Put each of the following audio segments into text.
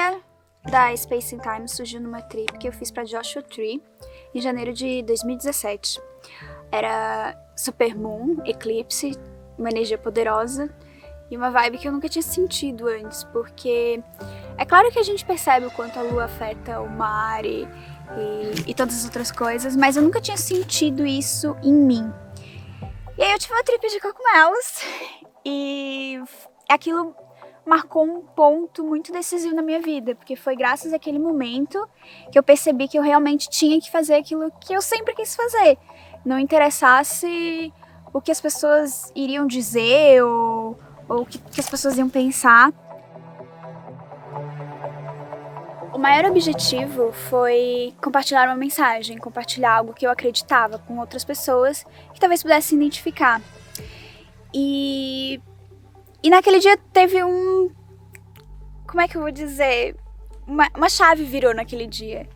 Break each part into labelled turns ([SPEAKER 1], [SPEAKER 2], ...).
[SPEAKER 1] ideia da Space in Time surgiu numa trip que eu fiz pra Joshua Tree em janeiro de 2017. Era Supermoon, eclipse, uma energia poderosa e uma vibe que eu nunca tinha sentido antes, porque é claro que a gente percebe o quanto a lua afeta o mar e tantas as outras coisas, mas eu nunca tinha sentido isso em mim. E aí eu tive uma trip de cogumelos e aquilo marcou um ponto muito decisivo na minha vida, porque foi graças àquele momento que eu percebi que eu realmente tinha que fazer aquilo que eu sempre quis fazer. Não interessasse o que as pessoas iriam dizer ou o que as pessoas iam pensar. O maior objetivo foi compartilhar uma mensagem, compartilhar algo que eu acreditava com outras pessoas que talvez pudessem identificar. E naquele dia teve como é que eu vou dizer? Uma chave virou naquele dia.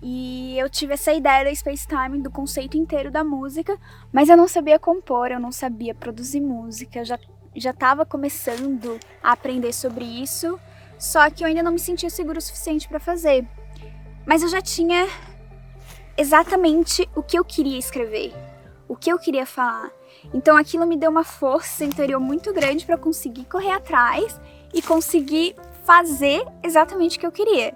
[SPEAKER 1] E eu tive essa ideia da Space Time, do conceito inteiro da música, mas eu não sabia compor, eu não sabia produzir música, eu já estava começando a aprender sobre isso, só que eu ainda não me sentia segura o suficiente para fazer. Mas eu já tinha exatamente o que eu queria escrever, o que eu queria falar. Então aquilo me deu uma força interior muito grande para conseguir correr atrás e conseguir fazer exatamente o que eu queria.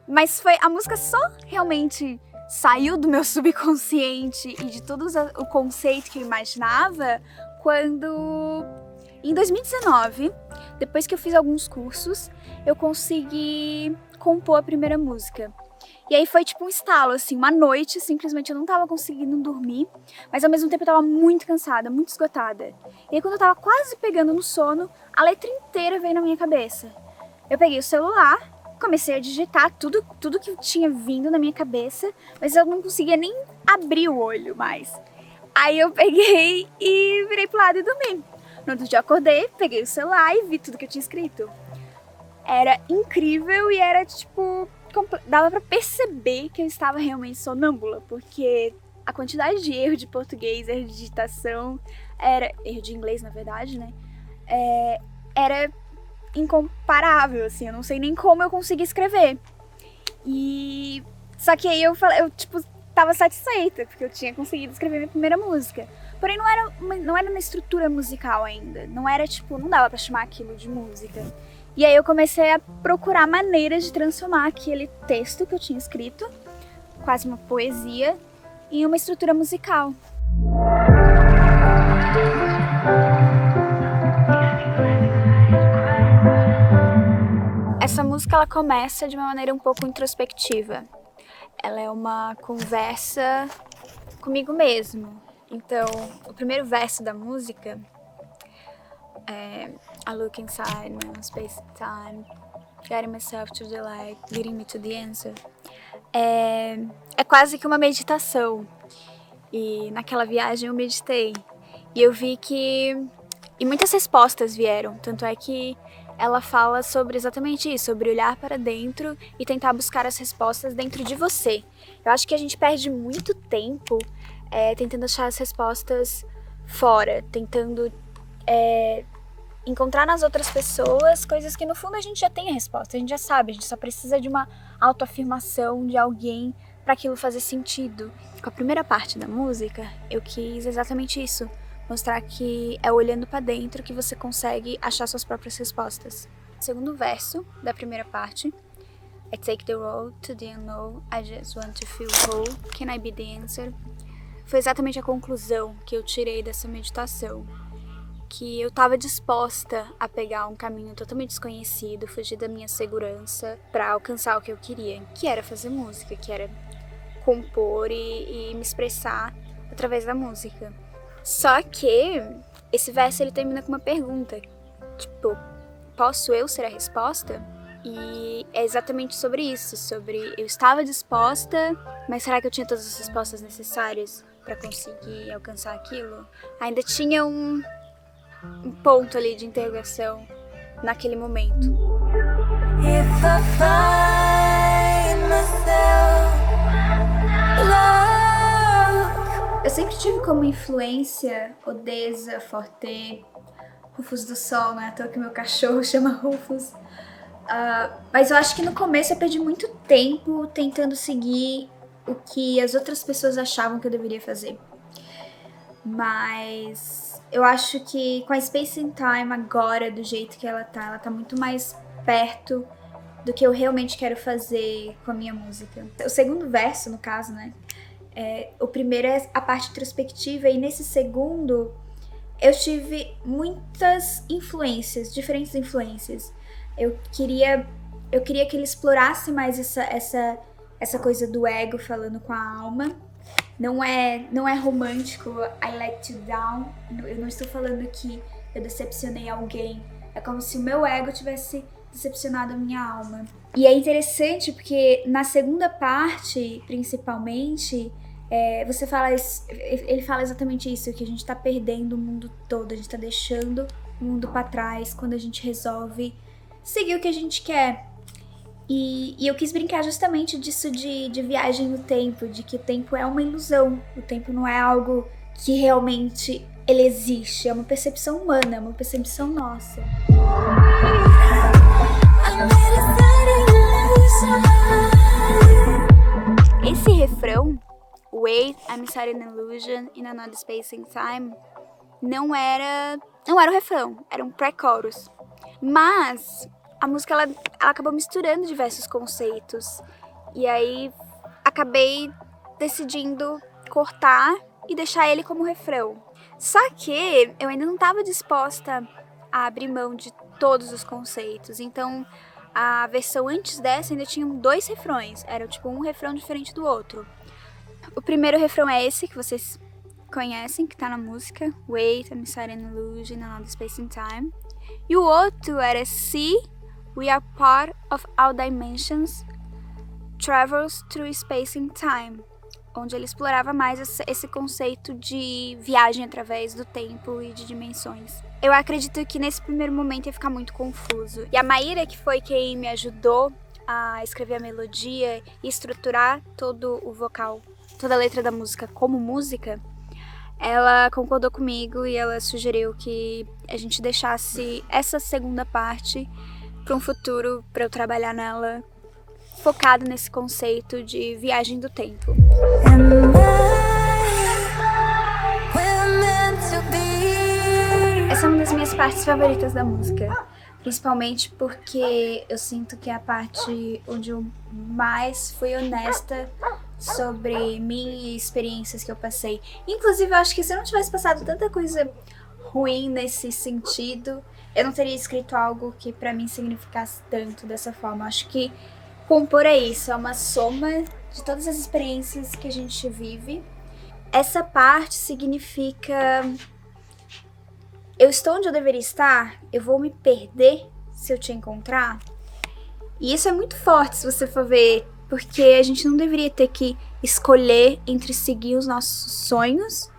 [SPEAKER 1] Mas a música só realmente saiu do meu subconsciente e de todo o conceito que eu imaginava quando, em 2019, depois que eu fiz alguns cursos, eu consegui compor a primeira música. E aí foi tipo um estalo, assim, uma noite, simplesmente eu não tava conseguindo dormir, mas ao mesmo tempo eu tava muito cansada, muito esgotada. E aí quando eu tava quase pegando no sono, a letra inteira veio na minha cabeça. Eu peguei o celular, comecei a digitar tudo que tinha vindo na minha cabeça, mas eu não conseguia nem abrir o olho mais. Aí eu peguei e virei pro lado e dormi. No outro dia eu acordei, peguei o celular e vi tudo que eu tinha escrito. Era incrível e era tipo... dava pra perceber que eu estava realmente sonâmbula, porque a quantidade de erro de português, erro de digitação, erro de inglês na verdade, né? Era incomparável, assim, eu não sei nem como eu consegui escrever. Só que aí eu tava satisfeita, porque eu tinha conseguido escrever minha primeira música. Porém não era uma estrutura musical ainda, não dava pra chamar aquilo de música. E aí eu comecei a procurar maneiras de transformar aquele texto que eu tinha escrito, quase uma poesia, em uma estrutura musical. Essa música ela começa de uma maneira um pouco introspectiva. Ela é uma conversa comigo mesmo. Então, o primeiro verso da música é I look inside my own space and time, getting myself to the light, leading me to the answer. É quase que uma meditação. E naquela viagem eu meditei. E eu vi e muitas respostas vieram. Tanto é que ela fala sobre exatamente isso, sobre olhar para dentro e tentar buscar as respostas dentro de você. Eu acho que a gente perde muito tempo tentando achar as respostas fora, tentando encontrar nas outras pessoas coisas que no fundo a gente já tem a resposta, a gente já sabe, a gente só precisa de uma autoafirmação de alguém para aquilo fazer sentido. Com a primeira parte da música, eu quis exatamente isso, mostrar que é olhando para dentro que você consegue achar suas próprias respostas. Segundo verso da primeira parte, I take the road to the unknown, I just want to feel whole, can I be the answer? Foi exatamente a conclusão que eu tirei dessa meditação. Que eu estava disposta a pegar um caminho totalmente desconhecido, fugir da minha segurança para alcançar o que eu queria, que era fazer música, que era compor e me expressar através da música. Só que esse verso ele termina com uma pergunta, tipo, posso eu ser a resposta? E é exatamente sobre isso, sobre eu estava disposta, mas será que eu tinha todas as respostas necessárias para conseguir alcançar aquilo? Ainda tinha um ponto ali de interrogação naquele momento. If I find myself love. Eu sempre tive como influência Odessa, Forte, Rufus do Sol, não é à toa que meu cachorro chama Rufus. Mas eu acho que no começo eu perdi muito tempo tentando seguir o que as outras pessoas achavam que eu deveria fazer. Mas eu acho que com a Space in Time agora, do jeito que ela tá muito mais perto do que eu realmente quero fazer com a minha música. O segundo verso, no caso, né? O primeiro é a parte introspectiva, e nesse segundo eu tive muitas influências, diferentes influências. Eu queria que ele explorasse mais essa coisa do ego falando com a alma. Não é romântico, I let you down. Eu não estou falando que eu decepcionei alguém. É como se o meu ego tivesse decepcionado a minha alma. E é interessante porque na segunda parte, principalmente, ele fala exatamente isso, que a gente tá perdendo o mundo todo, a gente tá deixando o mundo pra trás quando a gente resolve seguir o que a gente quer. E eu quis brincar justamente disso de viagem no tempo, de que o tempo é uma ilusão, o tempo não é algo que realmente ele existe, é uma percepção humana, é uma percepção nossa. Esse refrão, Wait, I'm inside an illusion in another space and time, não era o refrão, era um pré-chorus. Mas a música ela acabou misturando diversos conceitos. E aí acabei decidindo cortar e deixar ele como refrão. Só que eu ainda não estava disposta a abrir mão de todos os conceitos. Então a versão antes dessa ainda tinha 2 refrões. Era tipo um refrão diferente do outro. O primeiro refrão é esse que vocês conhecem, que tá na música. Wait, I'm inside an illusion, another space and time. E o outro era See, we are part of all dimensions, travels through space and time, onde ele explorava mais esse conceito de viagem através do tempo e de dimensões. Eu acredito que nesse primeiro momento ia ficar muito confuso. E a Maíra, que foi quem me ajudou a escrever a melodia e estruturar todo o vocal, toda a letra da música como música, ela concordou comigo e ela sugeriu que a gente deixasse essa segunda parte para um futuro, para eu trabalhar nela, focado nesse conceito de viagem do tempo. Essa é uma das minhas partes favoritas da música, principalmente porque eu sinto que é a parte onde eu mais fui honesta sobre mim e experiências que eu passei. Inclusive, eu acho que se eu não tivesse passado tanta coisa ruim nesse sentido, eu não teria escrito algo que pra mim significasse tanto dessa forma. Eu acho que compor é isso, é uma soma de todas as experiências que a gente vive. Essa parte significa: eu estou onde eu deveria estar, eu vou me perder se eu te encontrar. E isso é muito forte se você for ver, porque a gente não deveria ter que escolher entre seguir os nossos sonhos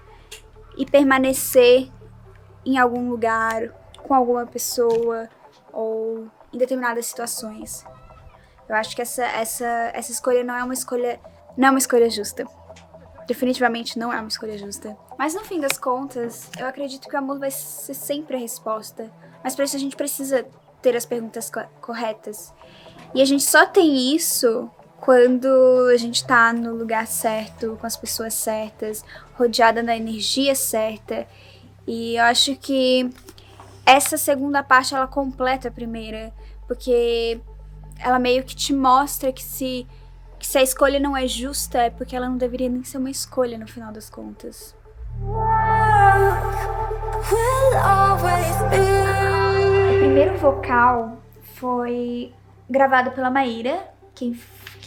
[SPEAKER 1] e permanecer em algum lugar, com alguma pessoa ou em determinadas situações. Eu acho que essa escolha não é uma escolha justa. Definitivamente não é uma escolha justa. Mas no fim das contas, eu acredito que o amor vai ser sempre a resposta. Mas para isso a gente precisa ter as perguntas corretas. E a gente só tem isso quando a gente tá no lugar certo, com as pessoas certas, rodeada da energia certa. E eu acho que essa segunda parte, ela completa a primeira, porque ela meio que te mostra que se a escolha não é justa, é porque ela não deveria nem ser uma escolha no final das contas. O primeiro vocal foi gravado pela Maíra, que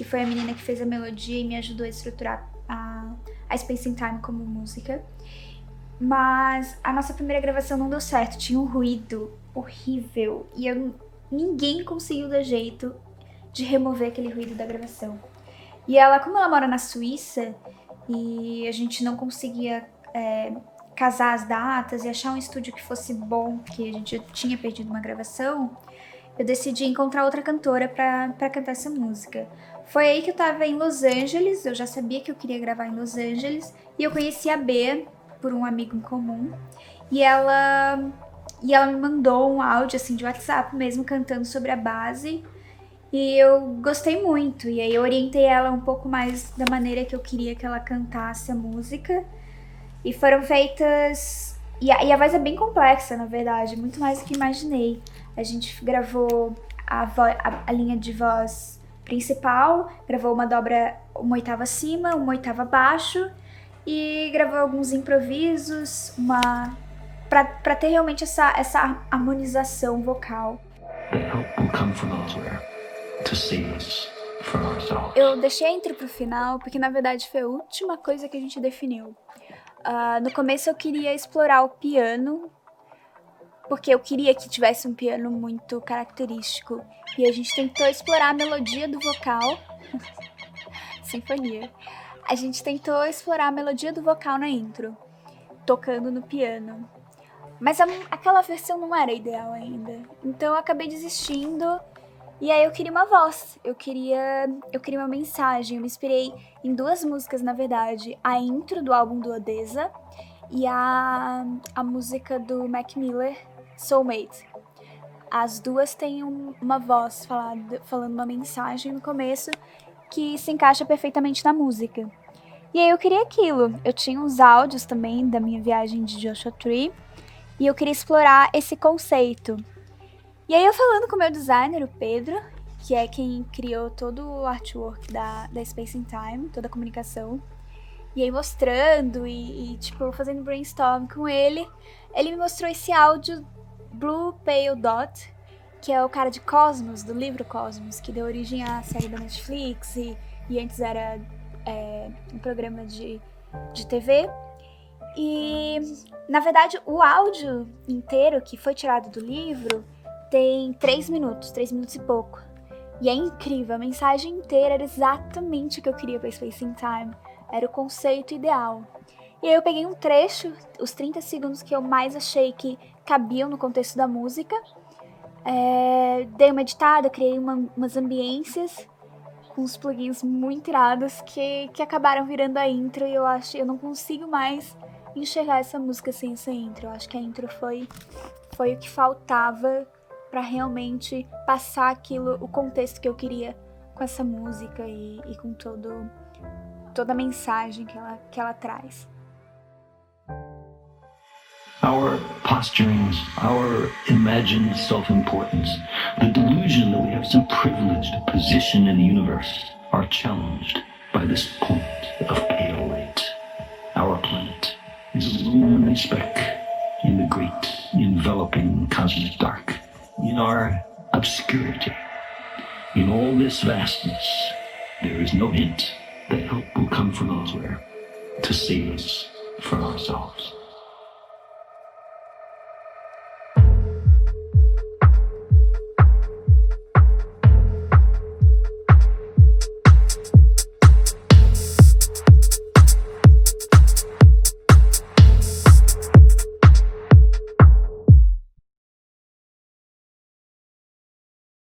[SPEAKER 1] foi a menina que fez a melodia e me ajudou a estruturar a Space in Time como música. Mas a nossa primeira gravação não deu certo, tinha um ruído horrível e ninguém conseguiu dar jeito de remover aquele ruído da gravação. E como ela mora na Suíça e a gente não conseguia casar as datas e achar um estúdio que fosse bom, que a gente tinha perdido uma gravação, eu decidi encontrar outra cantora pra cantar essa música. Foi aí que eu tava em Los Angeles, eu já sabia que eu queria gravar em Los Angeles, e eu conheci a Bea por um amigo em comum, e ela E ela me mandou um áudio, assim, de WhatsApp mesmo, cantando sobre a base. E eu gostei muito. E aí eu orientei ela um pouco mais da maneira que eu queria que ela cantasse a música. E foram feitas... E a voz é bem complexa, na verdade, muito mais do que imaginei. A gente gravou a linha de voz principal, gravou uma dobra, uma oitava acima, uma oitava abaixo, e gravou alguns improvisos, pra ter realmente essa harmonização vocal. Eu deixei a intro pro final, porque na verdade foi a última coisa que a gente definiu. No começo eu queria explorar o piano, porque eu queria que tivesse um piano muito característico. E a gente tentou explorar a melodia do vocal. Sinfonia. A gente tentou explorar a melodia do vocal na intro, tocando no piano. Mas aquela versão não era ideal ainda. Então eu acabei desistindo. E aí eu queria uma voz, eu queria uma mensagem. Eu me inspirei em 2 músicas, na verdade. A intro do álbum do Odessa e a música do Mac Miller, Soulmate. As duas têm uma voz falando uma mensagem no começo que se encaixa perfeitamente na música. E aí eu queria aquilo. Eu tinha uns áudios também da minha viagem de Joshua Tree e eu queria explorar esse conceito. E aí eu falando com o meu designer, o Pedro, que é quem criou todo o artwork da Space in Time, toda a comunicação, e aí mostrando e tipo, fazendo brainstorm com ele, ele me mostrou esse áudio Blue Pale Dot, que é o cara de Cosmos, do livro Cosmos, que deu origem à série da Netflix e antes era um programa de TV. E, na verdade, o áudio inteiro que foi tirado do livro tem 3 minutos e pouco. E é incrível, a mensagem inteira era exatamente o que eu queria para Space in Time. Era o conceito ideal. E aí eu peguei um trecho, os 30 segundos que eu mais achei que cabiam no contexto da música. Dei uma editada, criei umas ambiências com uns plugins muito irados que acabaram virando a intro. E eu não consigo mais enxergar essa música sem essa intro. Eu acho que a intro foi o que faltava para realmente passar o contexto que eu queria com essa música e com toda a mensagem que ela traz.
[SPEAKER 2] Our posturings, our imagined self-importance, the delusion that we have some privileged position in the universe are challenged by this point of pale light. Our planet is a luminous speck in the great enveloping cosmic dark. In our obscurity, in all this vastness, there is no hint that help will come from elsewhere to save us from ourselves.